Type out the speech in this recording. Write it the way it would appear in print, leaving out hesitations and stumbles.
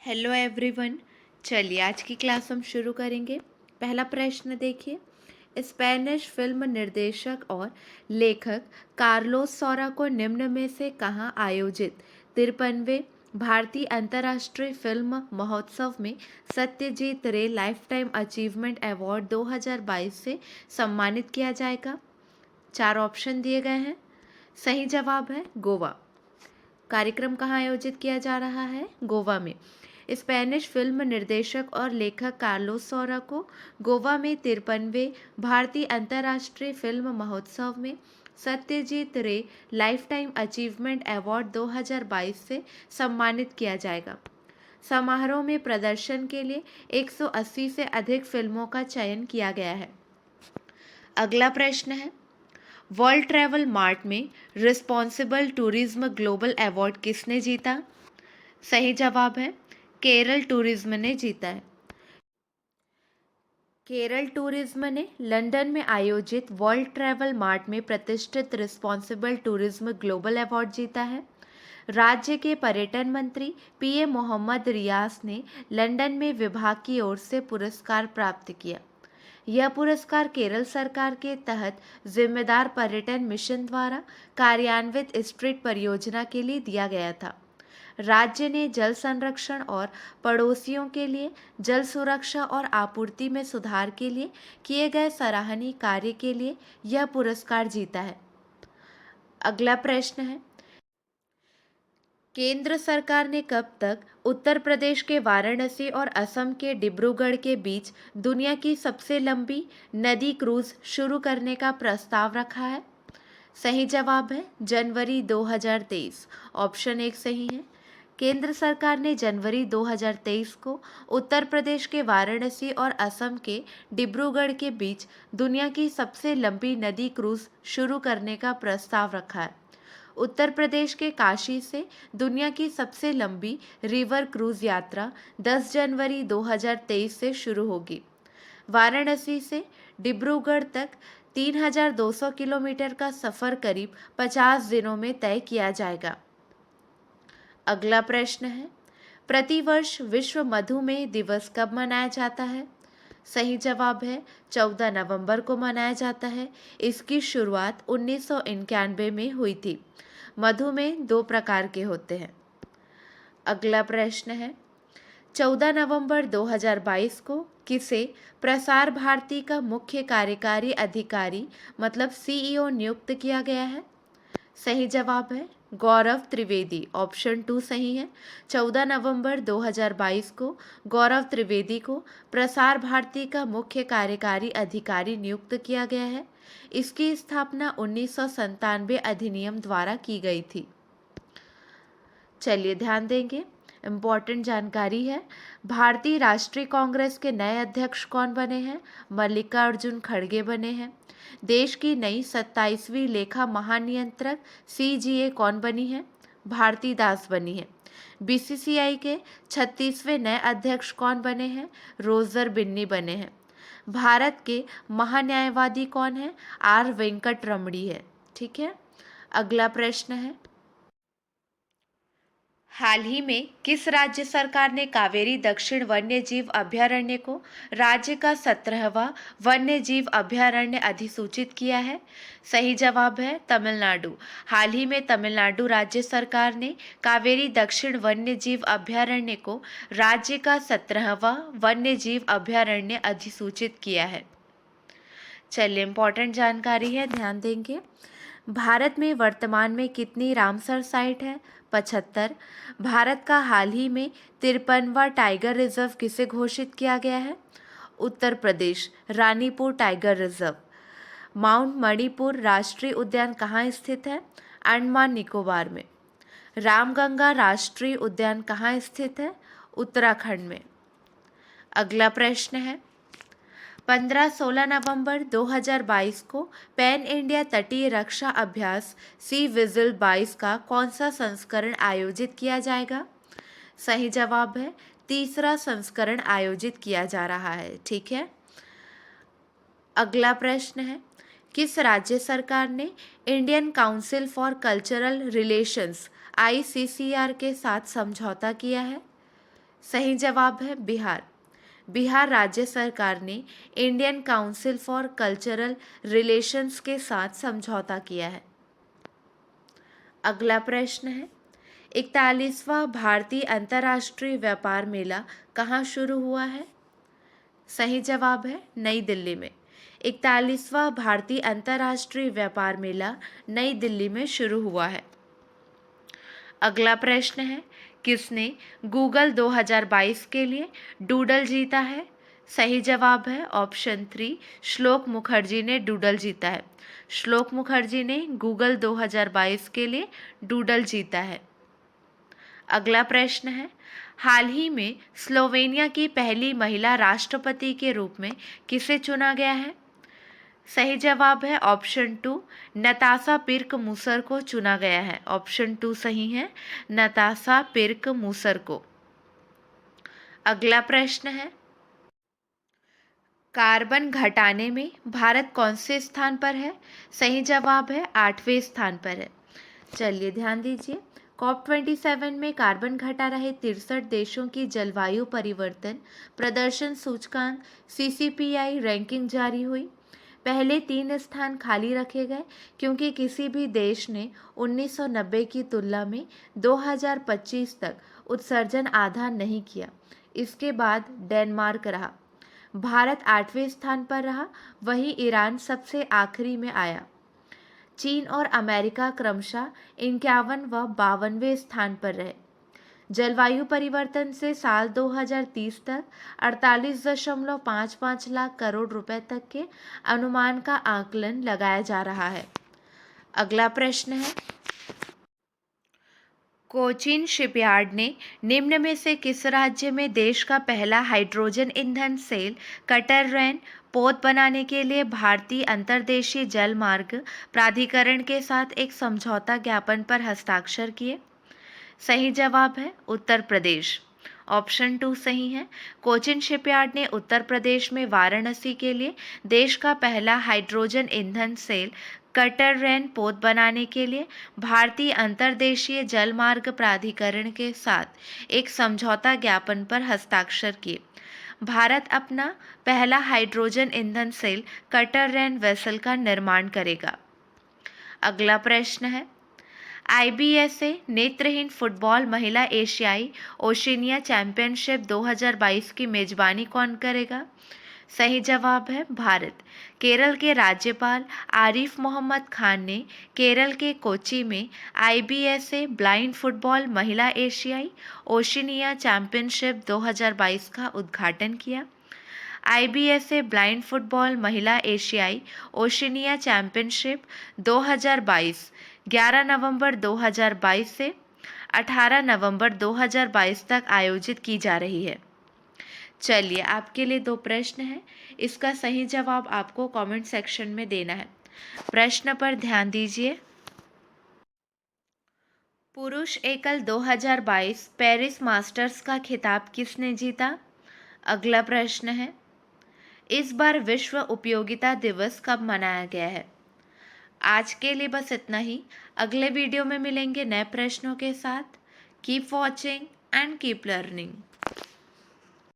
Hello everyone. चलिए आज की क्लास हम शुरू करेंगे। पहला प्रश्न देखिए। स्पेनिश फिल्म निर्देशक और लेखक कार्लोस सौरा को निम्न में से कहाँ आयोजित 53वें भारतीय अंतर्राष्ट्रीय फिल्म महोत्सव में सत्यजीत रे लाइफ टाइम अचीवमेंट अवार्ड 2022 से सम्मानित किया जाएगा? 4 ऑप्शन दिए गए हैं। सही जवाब है गोवा। कार्यक्रम कहाँ आयोजित किया जा रहा है? गोवा में। स्पेनिश फिल्म निर्देशक और लेखक कार्लोस सौरा को गोवा में 53वें भारतीय अंतर्राष्ट्रीय फिल्म महोत्सव में सत्यजीत रे लाइफ टाइम अचीवमेंट अवार्ड 2022 से सम्मानित किया जाएगा। समारोह में प्रदर्शन के लिए 180 से अधिक फिल्मों का चयन किया गया है। अगला प्रश्न है, वर्ल्ड ट्रैवल मार्ट में रिस्पॉन्सिबल टूरिज्म ग्लोबल अवार्ड किसने जीता? सही जवाब है केरल टूरिज्म ने जीता है। केरल टूरिज्म ने लंदन में आयोजित वर्ल्ड ट्रैवल मार्ट में प्रतिष्ठित रिस्पॉन्सिबल टूरिज्म ग्लोबल अवार्ड जीता है। राज्य के पर्यटन मंत्री पीए मोहम्मद रियास ने लंदन में विभाग की ओर से पुरस्कार प्राप्त किया। यह पुरस्कार केरल सरकार के तहत जिम्मेदार पर्यटन मिशन द्वारा कार्यान्वित स्ट्रीट परियोजना के लिए दिया गया था। राज्य ने जल संरक्षण और पड़ोसियों के लिए जल सुरक्षा और आपूर्ति में सुधार के लिए किए गए सराहनीय कार्य के लिए यह पुरस्कार जीता है। अगला प्रश्न है, केंद्र सरकार ने कब तक उत्तर प्रदेश के वाराणसी और असम के डिब्रूगढ़ के बीच दुनिया की सबसे लंबी नदी क्रूज शुरू करने का प्रस्ताव रखा है? सही जवाब है जनवरी 2023। ऑप्शन 1 सही है। केंद्र सरकार ने जनवरी 2023 को उत्तर प्रदेश के वाराणसी और असम के डिब्रूगढ़ के बीच दुनिया की सबसे लंबी नदी क्रूज शुरू करने का प्रस्ताव रखा है। उत्तर प्रदेश के काशी से दुनिया की सबसे लंबी रिवर क्रूज यात्रा 10 जनवरी 2023 से शुरू होगी। वाराणसी से डिब्रूगढ़ तक 3200 किलोमीटर का सफ़र करीब 50 दिनों में तय किया जाएगा। अगला प्रश्न है, प्रतिवर्ष विश्व मधुमेह दिवस कब मनाया जाता है? सही जवाब है 14 नवंबर को मनाया जाता है। इसकी शुरुआत 1991 में हुई थी। मधुमेह 2 प्रकार के होते हैं। अगला प्रश्न है, 14 नवंबर 2022 को किसे प्रसार भारती का मुख्य कार्यकारी अधिकारी मतलब सीईओ नियुक्त किया गया है? सही जवाब है गौरव त्रिवेदी। ऑप्शन 2 सही है। 14 नवंबर 2022 को गौरव त्रिवेदी को प्रसार भारती का मुख्य कार्यकारी अधिकारी नियुक्त किया गया है। इसकी स्थापना 1997 अधिनियम द्वारा की गई थी। चलिए ध्यान देंगे, इम्पॉर्टेंट जानकारी है। भारतीय राष्ट्रीय कांग्रेस के नए अध्यक्ष कौन बने हैं? मल्लिकार्जुन खड़गे बने हैं। देश की नई 27वीं लेखा महानियंत्रक सीजीए कौन बनी है? भारती दास बनी है। बीसीसीआई के 36वें नए अध्यक्ष कौन बने हैं? रोजर बिन्नी बने हैं। भारत के महान्यायवादी कौन है? आर वेंकट रमणी है। ठीक है। अगला प्रश्न है, हाल ही में किस राज्य सरकार ने कावेरी दक्षिण वन्यजीव अभयारण्य को राज्य का 17वां वन्यजीव अभयारण्य अधिसूचित किया है? सही जवाब है तमिलनाडु। हाल ही में तमिलनाडु राज्य सरकार ने कावेरी दक्षिण वन्यजीव अभयारण्य को राज्य का 17वां वन्यजीव अभयारण्य अधिसूचित किया है। चलिए इम्पोर्टेंट जानकारी है, ध्यान देंगे। भारत में वर्तमान में कितनी रामसर साइट है? 75। भारत का हाल ही में 53वां टाइगर रिजर्व किसे घोषित किया गया है? Uttar Pradesh, Ranipur tiger reserve. Mount Manipur राष्ट्रीय उद्यान कहाँ स्थित है? अंडमान निकोबार में। रामगंगा राष्ट्रीय उद्यान कहाँ स्थित है? उत्तराखंड में। अगला प्रश्न है, 15-16 नवंबर 2022 को पैन इंडिया तटीय रक्षा अभ्यास सी विजिल 22 का कौन सा संस्करण आयोजित किया जाएगा? सही जवाब है तीसरा संस्करण आयोजित किया जा रहा है। ठीक है। अगला प्रश्न है, किस राज्य सरकार ने Indian council for cultural relations ICCR के साथ समझौता किया है? सही जवाब है बिहार। बिहार राज्य सरकार ने Indian council for cultural relations के साथ समझौता किया है। अगला प्रश्न है, 41वां भारतीय अंतर्राष्ट्रीय व्यापार मेला कहाँ शुरू हुआ है? सही जवाब है नई दिल्ली में। 41वां भारतीय अंतर्राष्ट्रीय व्यापार मेला नई दिल्ली में शुरू हुआ है। अगला प्रश्न है, किसने गूगल 2022 के लिए डूडल जीता है? सही जवाब है ऑप्शन 3, श्लोक मुखर्जी ने डूडल जीता है। श्लोक मुखर्जी ने गूगल 2022 के लिए डूडल जीता है। अगला प्रश्न है, हाल ही में स्लोवेनिया की पहली महिला राष्ट्रपति के रूप में किसे चुना गया है? सही जवाब है ऑप्शन 2, नताशा पिर्क मूसर को चुना गया है। ऑप्शन 2 सही है, नताशा पिर्क मूसर को। अगला प्रश्न है, कार्बन घटाने में भारत कौन से स्थान पर है? सही जवाब है 8वें स्थान पर है। चलिए ध्यान दीजिए, COP27 में कार्बन घटा रहे 63 देशों की जलवायु परिवर्तन प्रदर्शन सूचकांक CCPI रैंकिंग जारी हुई। पहले 3 स्थान खाली रखे गए क्योंकि किसी भी देश ने 1990 की तुलना में 2025 तक उत्सर्जन आधा नहीं किया। इसके बाद डेनमार्क रहा। भारत 8वें स्थान पर रहा, वहीं ईरान सबसे आखिरी में आया। चीन और अमेरिका क्रमशः 51 व 52वें स्थान पर रहे। जलवायु परिवर्तन से साल 2030 तक 48.55 लाख करोड़ रुपए तक के अनुमान का आकलन लगाया जा रहा है। अगला प्रश्न है, कोचीन शिपयार्ड ने निम्न में से किस राज्य में देश का पहला हाइड्रोजन ईंधन सेल कटर रैन पोत बनाने के लिए भारतीय अंतर्देशीय जल मार्ग प्राधिकरण के साथ एक समझौता ज्ञापन पर हस्ताक्षर किए? सही जवाब है उत्तर प्रदेश। ऑप्शन 2 सही है। कोचिन शिपयार्ड ने उत्तर प्रदेश में वाराणसी के लिए देश का पहला हाइड्रोजन ईंधन सेल कटर रैन पोत बनाने के लिए भारतीय अंतर्देशीय जल मार्ग प्राधिकरण के साथ एक समझौता ज्ञापन पर हस्ताक्षर किए। भारत अपना पहला हाइड्रोजन ईंधन सेल कटर रैन वेसल का निर्माण करेगा। अगला प्रश्न है, IBSA नेत्रहीन फुटबॉल महिला एशियाई ओशिनिया चैंपियनशिप 2022 की मेजबानी कौन करेगा? सही जवाब है भारत। केरल के राज्यपाल आरिफ मोहम्मद खान ने केरल के कोच्चि में IBSA ब्लाइंड फुटबॉल महिला एशियाई ओशिनिया चैंपियनशिप 2022 का उद्घाटन किया। IBSA ब्लाइंड फुटबॉल महिला एशियाई ओशिनिया चैंपियनशिप 2022 11 नवंबर 2022 से 18 नवंबर 2022 तक आयोजित की जा रही है। चलिए, आपके लिए 2 प्रश्न हैं, इसका सही जवाब आपको कमेंट सेक्शन में देना है। प्रश्न पर ध्यान दीजिए। पुरुष एकल 2022 पेरिस मास्टर्स का खिताब किसने जीता? अगला प्रश्न है, इस बार विश्व उपयोगिता दिवस कब मनाया गया है? आज के लिए बस इतना ही। अगले वीडियो में मिलेंगे नए प्रश्नों के साथ। Keep watching and keep learning.